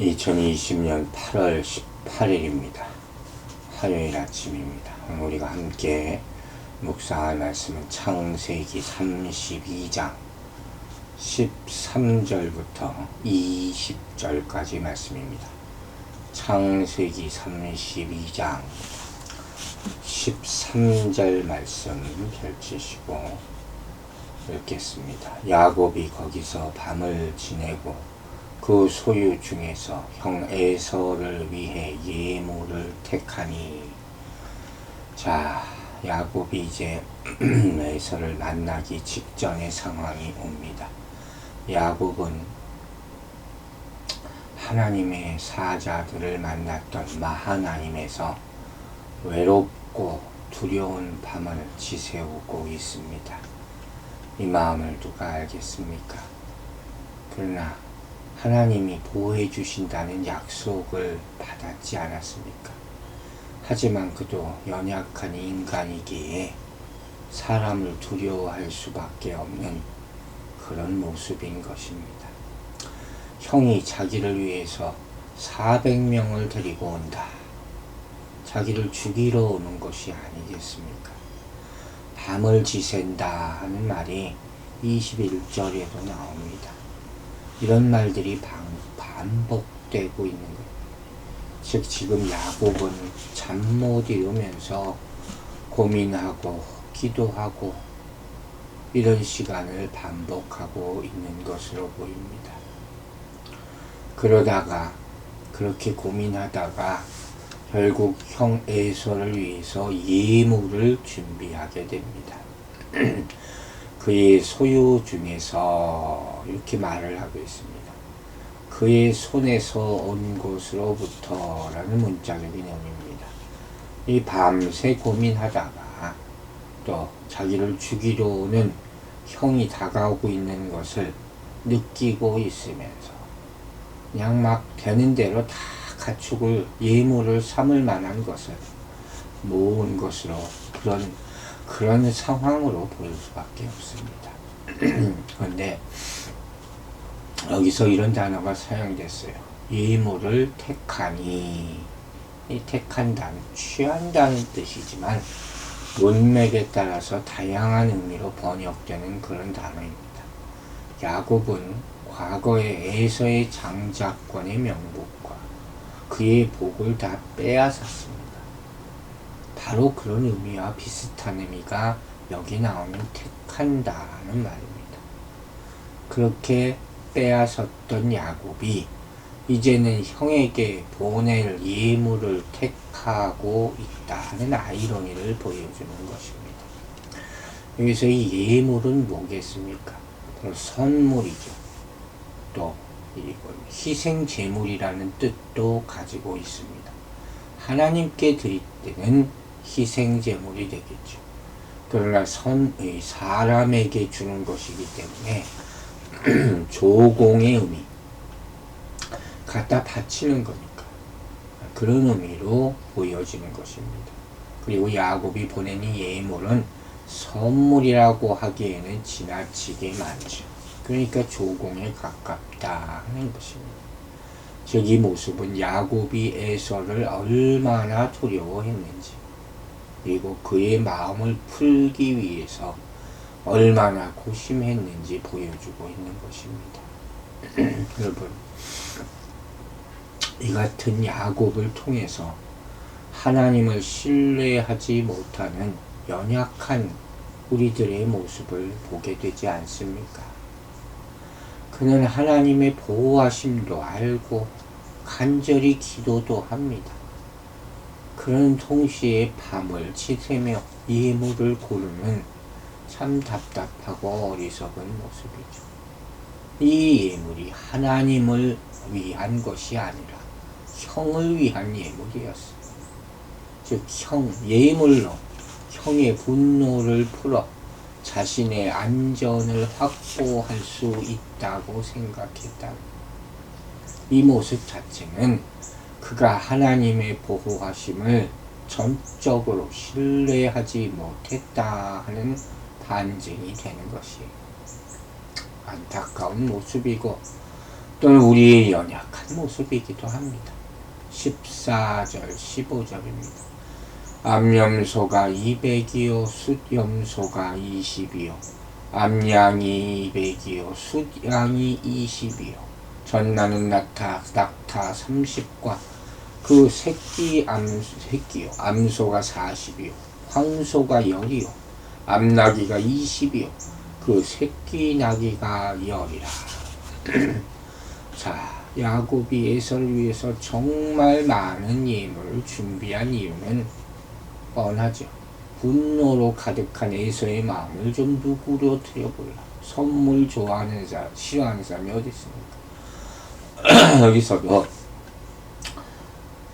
2020년 8월 18일입니다. 화요일 아침입니다. 오늘 우리가 함께 묵상할 말씀은 창세기 32장 13절부터 20절까지 말씀입니다. 창세기 32장 13절 말씀 펼치시고 읽겠습니다. 야곱이 거기서 밤을 지내고 그 소유 중에서 형 에서를 위해 예물을 택하니. 자, 야곱이 이제 에서를 만나기 직전의 상황이 옵니다. 야곱은 하나님의 사자들을 만났던 마하나임에서 외롭고 두려운 밤을 지새우고 있습니다. 이 마음을 누가 알겠습니까? 그러나 하나님이 보호해 주신다는 약속을 받았지 않았습니까? 하지만 그도 연약한 인간이기에 사람을 두려워할 수밖에 없는 그런 모습인 것입니다. 형이 자기를 위해서 400명을 데리고 온다. 자기를 죽이러 오는 것이 아니겠습니까? 밤을 지샌다 하는 말이 21절에도 나옵니다. 이런 말들이 반복되고 있는 거예요. 즉 지금 야곱은 잠 못 이루면서 고민하고 기도하고 이런 시간을 반복하고 있는 것으로 보입니다. 그러다가 그렇게 고민하다가 결국 형 에서를 위해서 예물을 준비하게 됩니다. 그의 소유 중에서 이렇게 말을 하고 있습니다. 그의 손에서 온 것으로부터 라는 문자적인 의미입니다. 이 밤새 고민하다가 또 자기를 죽이러 오는 형이 다가오고 있는 것을 느끼고 있으면서 그냥 막 되는 대로 다 가축을 예물을 삼을 만한 것을 모은 것으로 그런 상황으로 보일 수밖에 없습니다. 그런데 여기서 이런 단어가 사용됐어요. 예물을 택하니. 이 택한다는 취한다는 뜻이지만 문맥에 따라서 다양한 의미로 번역되는 그런 단어입니다. 야곱은 과거의 에서의 장자권의 명복과 그의 복을 다 빼앗았습니다. 바로 그런 의미와 비슷한 의미가 여기 나오는 택한다는 말입니다. 그렇게 빼앗았던 야곱이 이제는 형에게 보낼 예물을 택하고 있다는 아이러니를 보여주는 것입니다. 여기서 이 예물은 뭐겠습니까? 선물이죠. 또 희생 제물이라는 뜻도 가지고 있습니다. 하나님께 드릴 때는 희생 제물이 되겠죠. 그러나 사람에게 주는 것이기 때문에 조공의 의미, 갖다 바치는 거니까 그런 의미로 보여지는 것입니다. 그리고 야곱이 보낸 이 예물은 선물이라고 하기에는 지나치게 많죠. 그러니까 조공에 가깝다 하는 것입니다. 즉 이 모습은 야곱이 에서를 얼마나 두려워했는지 그리고 그의 마음을 풀기 위해서 얼마나 고심했는지 보여주고 있는 것입니다. 여러분, 이 같은 야곱을 통해서 하나님을 신뢰하지 못하는 연약한 우리들의 모습을 보게 되지 않습니까? 그는 하나님의 보호하심도 알고 간절히 기도도 합니다. 그런 동시에 밤을 지새며 예물을 고르는 참 답답하고 어리석은 모습이죠. 이 예물이 하나님을 위한 것이 아니라 형을 위한 예물이었어요. 즉 예물로 형의 분노를 풀어 자신의 안전을 확보할 수 있다고 생각했다. 이 모습 자체는 그가 하나님의 보호하심을 전적으로 신뢰하지 못했다 하는 반증이 되는 것이에요. 안타까운 모습이고 또는 우리의 연약한 모습이기도 합니다. 14절, 15절입니다. 암염소가 200이요 숫염소가 20이요 암양이 200이요 숫양이 20이요 전나는 낙타 30과 그 새끼요 암소가 40이요 황소가 10이요 암나귀가 20이요 그 새끼 나귀가 10이라. 자, 야곱이 에서를 위해서 정말 많은 예물을 준비한 이유는 뻔하죠. 분노로 가득한 에서의 마음을 좀 누그러뜨려보라. 선물 좋아하는 사람, 싫어하는 사람이 어디 있습니까? 여기서도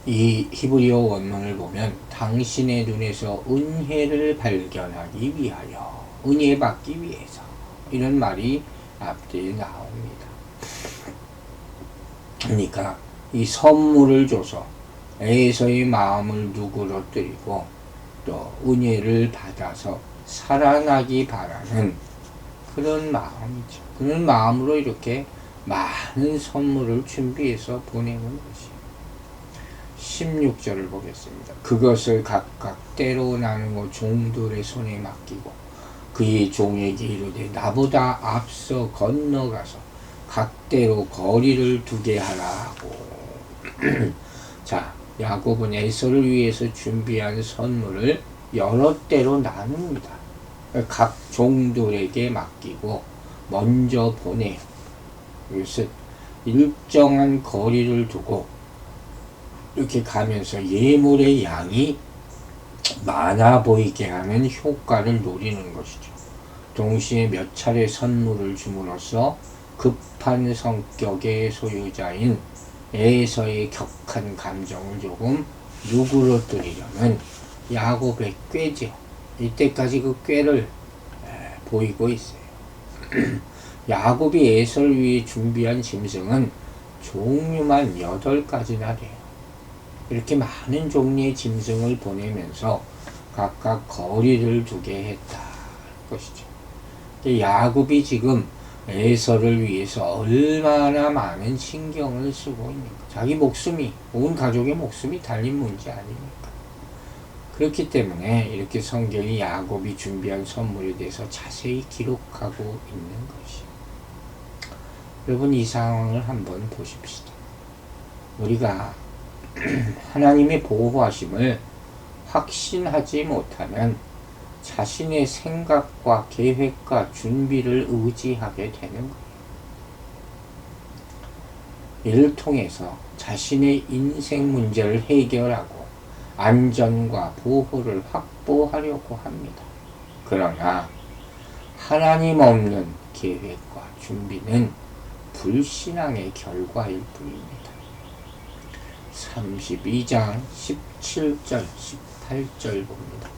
이 히브리어 원문을 보면 당신의 눈에서 은혜를 발견하기 위하여, 은혜 받기 위해서, 이런 말이 앞뒤에 나옵니다. 그러니까 이 선물을 줘서 에서의 마음을 누그러뜨리고 또 은혜를 받아서 살아나기 바라는 그런 마음이죠. 그런 마음으로 이렇게 많은 선물을 준비해서 보내는 것이에요. 16절을 보겠습니다. 그것을 각각 때로 나누고 종들의 손에 맡기고 그의 종에게 이르되 나보다 앞서 건너가서 각대로 거리를 두게 하라 하고. 자, 야곱은 에서를 위해서 준비한 선물을 여러 때로 나눕니다. 각 종들에게 맡기고 먼저 보내요. 그래서 일정한 거리를 두고 이렇게 가면서 예물의 양이 많아 보이게 하는 효과를 노리는 것이죠. 동시에 몇 차례 선물을 줌으로써 급한 성격의 소유자인 에서의 격한 감정을 조금 누그러뜨리려는 야곱의 꾀죠. 이때까지 그 꾀를 보이고 있어요. 야곱이 에서를 위해 준비한 짐승은 종류만 8가지나 돼요. 이렇게 많은 종류의 짐승을 보내면서 각각 거리를 두게 했다 것이죠. 야곱이 지금 에서를 위해서 얼마나 많은 신경을 쓰고 있는가. 자기 목숨이, 온 가족의 목숨이 달린 문제 아닙니까? 그렇기 때문에 이렇게 성경이 야곱이 준비한 선물에 대해서 자세히 기록하고 있는 것이에요. 여러분, 이 상황을 한번 보십시다. 우리가 하나님의 보호하심을 확신하지 못하면 자신의 생각과 계획과 준비를 의지하게 되는 거예요. 이를 통해서 자신의 인생 문제를 해결하고 안전과 보호를 확보하려고 합니다. 그러나 하나님 없는 계획과 준비는 불신앙의 결과일 뿐입니다. 32장 17절 18절 봅니다.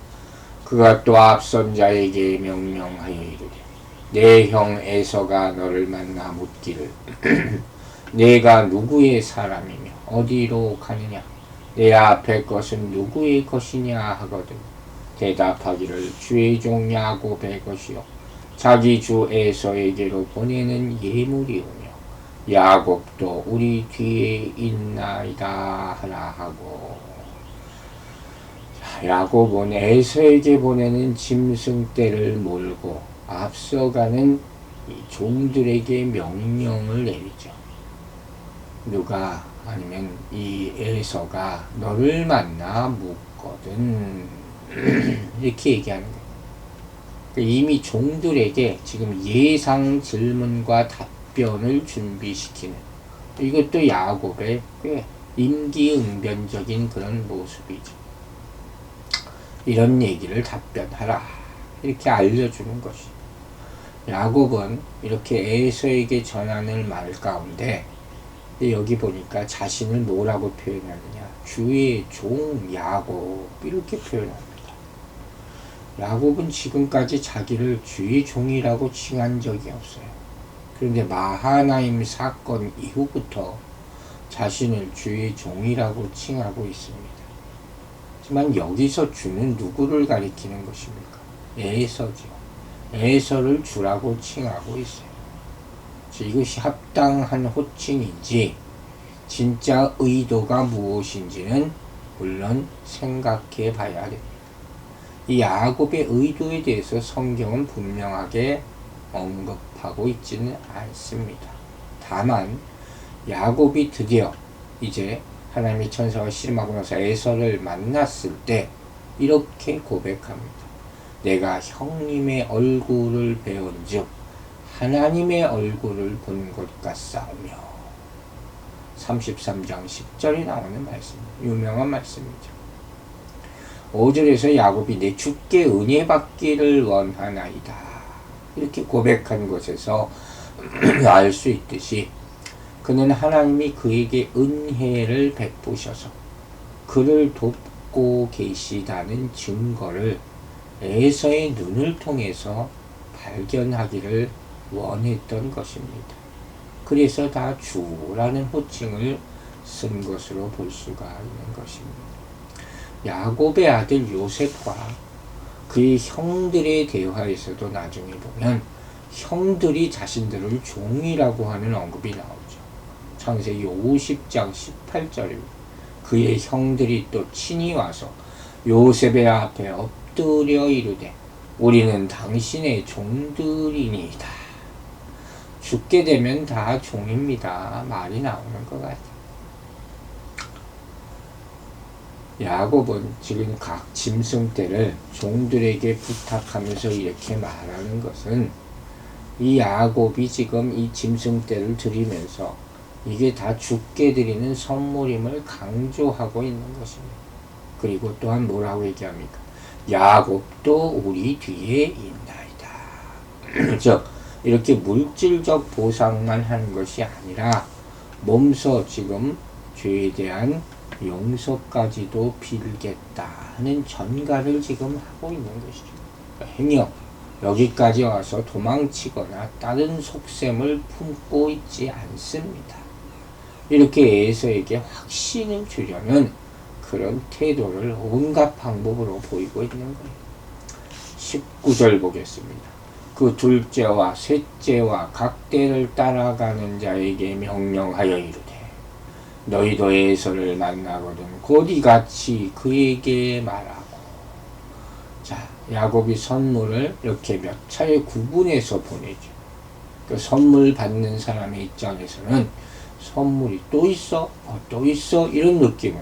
그가 또 앞선 자에게 명령하여 이르되 내 형 에서가 너를 만나 묻기를 내가 누구의 사람이며 어디로 가느냐 내 앞에 것은 누구의 것이냐 하거든 대답하기를 주의 종 야곱의 것이요 자기 주 에서에게로 보내는 예물이오며 야곱도 우리 뒤에 있나이다 하라 하고. 야곱은 에서에게 보내는 짐승떼를 몰고 앞서가는 이 종들에게 명령을 내리죠. 누가 아니면 이 에서가 너를 만나 묻거든 이렇게 얘기하는 거예요. 이미 종들에게 지금 예상 질문과 답변을 준비시키는, 이것도 야곱의 꽤 임기응변적인 그런 모습이죠. 이런 얘기를 답변하라 이렇게 알려주는 것이. 야곱은 이렇게 에서에게 전하는 말 가운데 여기 보니까 자신을 뭐라고 표현하느냐, 주의 종 야곱 이렇게 표현합니다. 야곱은 지금까지 자기를 주의 종이라고 칭한 적이 없어요. 그런데 마하나임 사건 이후부터 자신을 주의 종이라고 칭하고 있습니다. 하지만 여기서 주는 누구를 가리키는 것입니까? 에서죠. 에서를 주라고 칭하고 있어요. 이것이 합당한 호칭인지 진짜 의도가 무엇인지는 물론 생각해 봐야 됩니다. 이 야곱의 의도에 대해서 성경은 분명하게 언급하고 있지는 않습니다. 다만 야곱이 드디어 이제 하나님의 천사와 씨름하고 나서 에서를 만났을 때 이렇게 고백합니다. 내가 형님의 얼굴을 배운즉 하나님의 얼굴을 본 것 같사오며. 33장 10절이 나오는 말씀, 유명한 말씀이죠. 5절에서 야곱이 내 주께 은혜 받기를 원하나이다 이렇게 고백한 것에서 알 수 있듯이 그는 하나님이 그에게 은혜를 베푸셔서 그를 돕고 계시다는 증거를 에서의 눈을 통해서 발견하기를 원했던 것입니다. 그래서 다 주라는 호칭을 쓴 것으로 볼 수가 있는 것입니다. 야곱의 아들 요셉과 그의 형들의 대화에서도 나중에 보면 형들이 자신들을 종이라고 하는 언급이 나오죠. 창세기 50장 18절입니다. 그의 형들이 또 친히 와서 요셉의 앞에 엎드려 이르되 우리는 당신의 종들이니이다. 죽게 되면 다 종입니다. 말이 나오는 것 같아요. 야곱은 지금 각 짐승떼를 종들에게 부탁하면서 이렇게 말하는 것은 이 야곱이 지금 이 짐승떼를 드리면서 이게 다 주께 드리는 선물임을 강조하고 있는 것입니다. 그리고 또한 뭐라고 얘기합니까? 야곱도 우리 뒤에 있나이다. 즉 이렇게 물질적 보상만 하는 것이 아니라 몸소 지금 죄에 대한 용서까지도 빌겠다는 전가를 지금 하고 있는 것이죠. 행여 여기까지 와서 도망치거나 다른 속셈을 품고 있지 않습니다. 이렇게 에서에게 확신을 주려는 그런 태도를 온갖 방법으로 보이고 있는 거예요. 19절 보겠습니다. 그 둘째와 셋째와 각 떼를 따라가는 자에게 명령하여 이르되 너희도 에서를 만나거든 곧 이같이 그에게 말하고. 자, 야곱이 선물을 이렇게 몇 차례 구분해서 보내죠. 그 선물 받는 사람의 입장에서는 선물이 또 있어? 또 있어? 이런 느낌을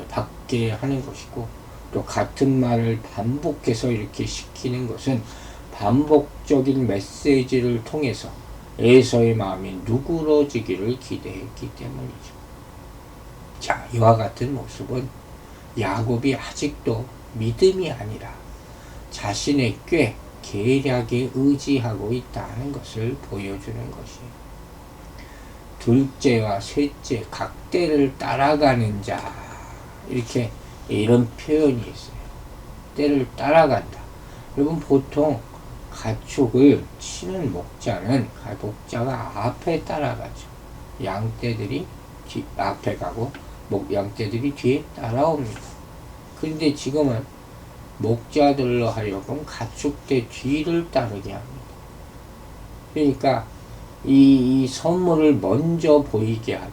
받게 하는 것이고, 또 같은 말을 반복해서 이렇게 시키는 것은 반복적인 메시지를 통해서 에서의 마음이 누그러지기를 기대했기 때문이죠. 자, 이와 같은 모습은 야곱이 아직도 믿음이 아니라 자신의 꾀, 계략에 의지하고 있다는 것을 보여주는 것이에요. 둘째와 셋째 각 떼를 따라가는 자, 이렇게 이런 표현이 있어요. 떼를 따라간다. 여러분 보통 가축을 치는 목자는 목자가 앞에 따라가죠. 양떼들이 앞에 가고 양떼들이 뒤에 따라옵니다. 그런데 지금은 목자들로 하여금 가축대 뒤를 따르게 합니다. 그러니까 이 선물을 먼저 보이게 하고,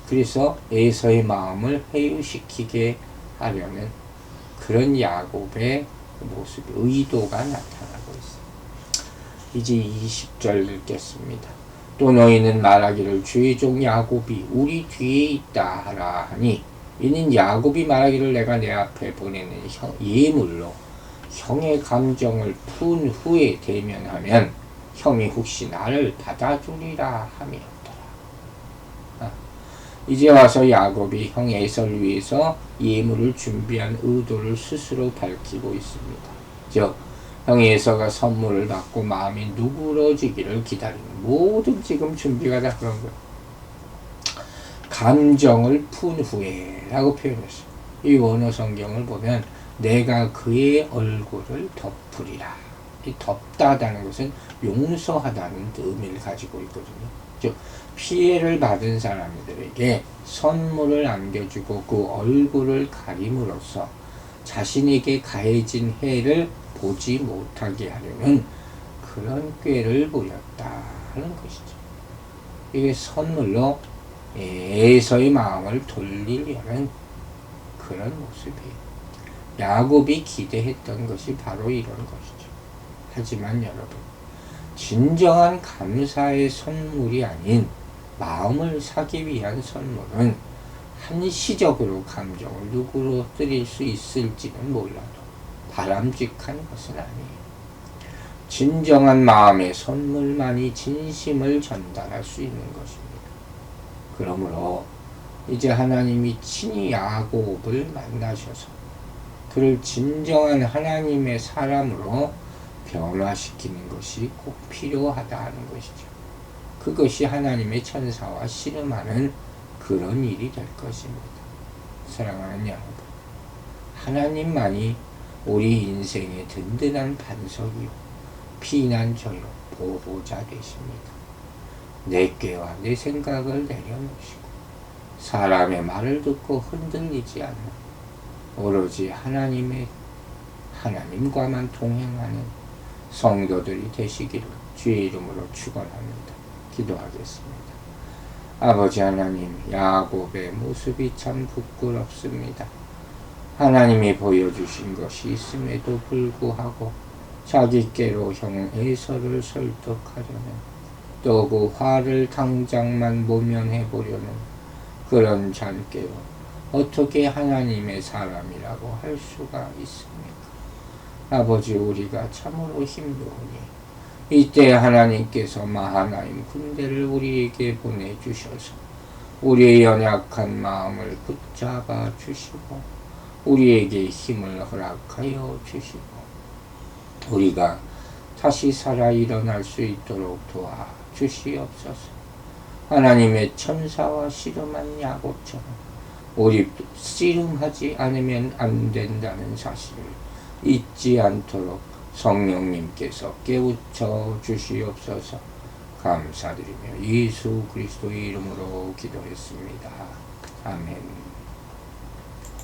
그래서 에서의 마음을 회유시키게 하려는 그런 야곱의 모습, 의도가 나타나고 있습니다. 이제 20절 읽겠습니다. 또 너희는 말하기를 주의 종 야곱이 우리 뒤에 있다 하라 하니 이는 야곱이 말하기를 내가 내 앞에 보내는 예물로 형의 감정을 푼 후에 대면하면 형이 혹시 나를 받아주리라 함이었더라. 이제 와서 야곱이 형 에서를 위해서 예물을 준비한 의도를 스스로 밝히고 있습니다. 즉 형 에서가 선물을 받고 마음이 누그러지기를 기다리는 모든 지금 준비가 다 그런 거예요. 감정을 푼 후에 라고 표현했어요. 이 원어 성경을 보면 내가 그의 얼굴을 덮으리라. 이 덮다라는 것은 용서하다는 의미를 가지고 있거든요. 즉 피해를 받은 사람들에게 선물을 안겨주고 그 얼굴을 가림으로써 자신에게 가해진 해를 보지 못하게 하려는 그런 꾀를 부렸다 하는 것이죠. 이게 선물로 에서의 마음을 돌리려는 그런 모습이에요. 야곱이 기대했던 것이 바로 이런 것이죠. 하지만 여러분, 진정한 감사의 선물이 아닌 마음을 사기 위한 선물은 한시적으로 감정을 누그러뜨릴 수 있을지는 몰라도 바람직한 것은 아니에요. 진정한 마음의 선물만이 진심을 전달할 수 있는 것입니다. 그러므로 이제 하나님이 친히 야곱을 만나셔서 그를 진정한 하나님의 사람으로 변화시키는 것이 꼭 필요하다는 것이죠. 그것이 하나님의 천사와 씨름하는 그런 일이 될 것입니다. 사랑하는 여러분, 하나님만이 우리 인생의 든든한 반석이요 피난처요 보호자 되십니다. 내 꾀와 내 생각을 내려놓으시고 사람의 말을 듣고 흔들리지 않는 오로지 하나님과만 동행하는 성도들이 되시기를 주의 이름으로 축원합니다. 기도하겠습니다. 아버지 하나님, 야곱의 모습이 참 부끄럽습니다. 하나님이 보여주신 것이 있음에도 불구하고 자기께로 형 에서를 설득하려는, 또 그 화를 당장만 모면해 보려는 그런 잔꾀로 어떻게 하나님의 사람이라고 할 수가 있습니까? 아버지, 우리가 참으로 힘들으니 이때 하나님께서 마하나임 군대를 우리에게 보내주셔서 우리의 연약한 마음을 붙잡아 주시고 우리에게 힘을 허락하여 주시고 우리가 다시 살아 일어날 수 있도록 도와주시옵소서. 하나님의 천사와 씨름한 야곱처럼 우리 씨름하지 않으면 안 된다는 사실을 잊지 않도록 성령님께서 깨우쳐 주시옵소서. 감사드리며 예수 그리스도의 이름으로 기도했습니다. 아멘.